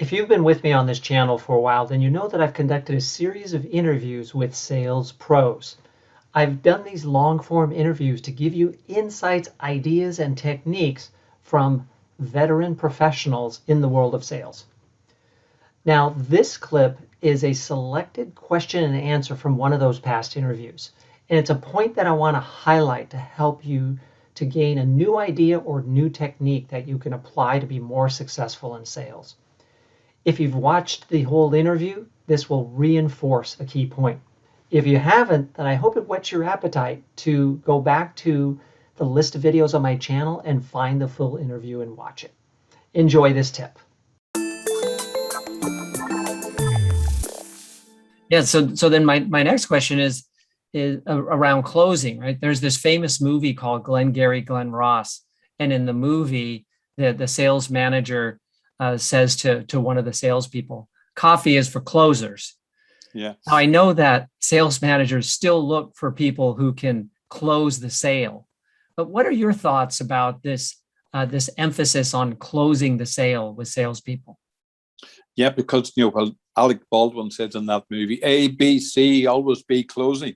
If you've been with me on this channel for a while, then you know that I've conducted a series of interviews with sales pros. I've done these long form interviews to give you insights, ideas, and techniques from veteran professionals in the world of sales. Now, this clip is a selected question and answer from one of those past interviews. And it's a point that I want to highlight to help you to gain a new idea or new technique that you can apply to be more successful in sales. If you've watched the whole interview, this will reinforce a key point. If you haven't, then I hope it whets your appetite to go back to the list of videos on my channel and find the full interview and watch it. Enjoy this tip. Yeah, so then my next question is around closing, right? There's this famous movie called Glengarry Glen Ross, and in the movie, the sales manager says to one of the salespeople, "Coffee is for closers." Yeah. Now, I know that sales managers still look for people who can close the sale, but what are your thoughts about this emphasis on closing the sale with salespeople? Yeah, because well, Alec Baldwin said in that movie, A, B, C, always be closing.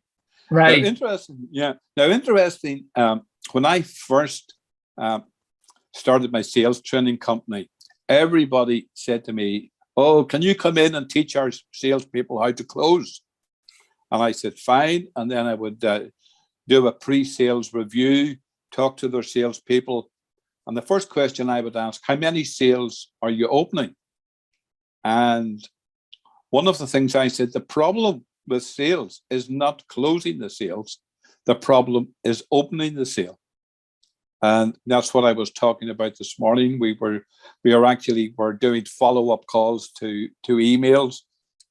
Right. Now, interesting. Yeah. Now, interesting. When I first started my sales training company, everybody said to me, "Oh, can you come in and teach our salespeople how to close?" And I said, "Fine." And then I would do a pre-sales review, talk to their salespeople, and the first question I would ask: "How many sales are you opening?" And one of the things I said, the problem with sales is not closing the sales. The problem is opening the sale. And that's what I was talking about this morning. We were doing follow-up calls to emails,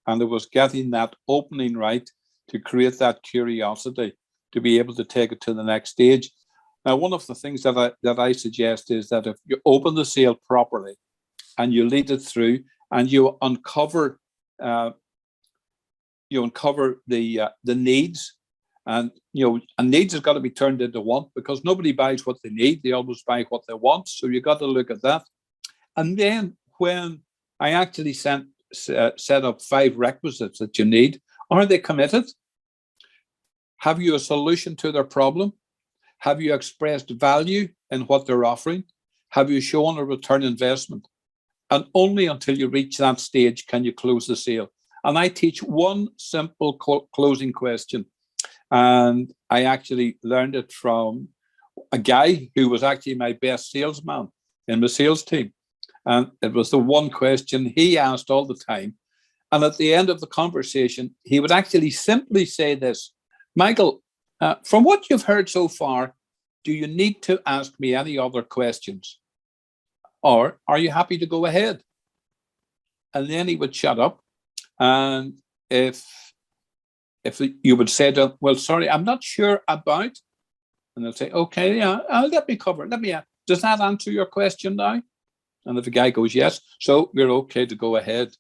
and it was getting that opening right to create that curiosity to be able to take it to the next stage. Now, one of the things that I suggest is that if you open the sale properly and you lead it through and you uncover the needs. And needs has got to be turned into want, because nobody buys what they need; they always buy what they want. So you got to look at that. And then when I actually set up 5 requisites that you need, are they committed? Have you a solution to their problem? Have you expressed value in what they're offering? Have you shown a return investment? And only until you reach that stage can you close the sale. And I teach one simple closing question. And I actually learned it from a guy who was actually my best salesman in my sales team. And it was the one question he asked all the time. And at the end of the conversation, he would actually simply say this: "Michael, from what you've heard so far, do you need to ask me any other questions? Or are you happy to go ahead?" And then he would shut up. And if you would say to him, "Well, sorry, I'm not sure about," and they'll say, "Okay, yeah, let me cover. Does that answer your question now?" And if the guy goes, "Yes," so we're okay to go ahead.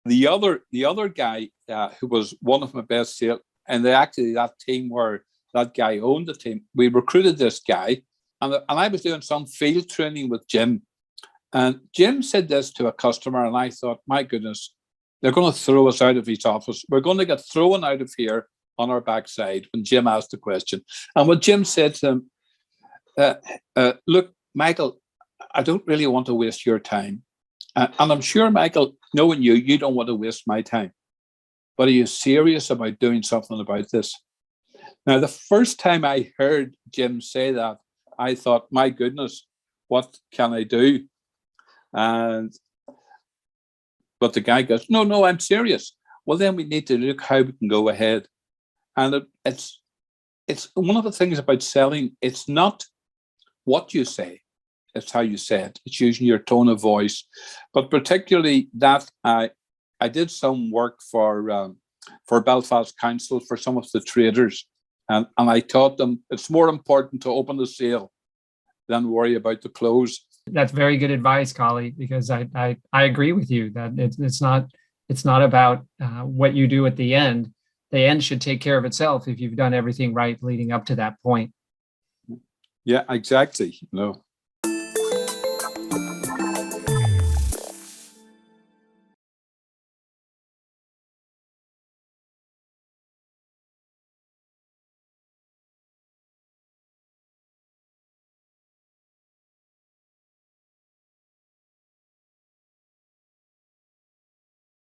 The other guy who was one of my best sales, and that team where that guy owned the team, we recruited this guy, and I was doing some field training with Jim, and Jim said this to a customer, and I thought, my goodness, they're going to throw us out of his office. We're going to get thrown out of here on our backside when Jim asked the question. And what Jim said to him, "Look, Michael, I don't really want to waste your time. And I'm sure, Michael, knowing you don't want to waste my time. But are you serious about doing something about this?" Now, the first time I heard Jim say that, I thought, my goodness, what can I do? But the guy goes, no, I'm serious. Well, then we need to look how we can go ahead. And it's one of the things about selling. It's not what you say, it's how you say it. It's using your tone of voice. But particularly that I did some work for Belfast Council for some of the traders. And I taught them it's more important to open the sale than worry about the close. That's very good advice, Collie, because I agree with you that it's not about what you do at the end. The end should take care of itself if you've done everything right leading up to that point. Yeah, exactly. No.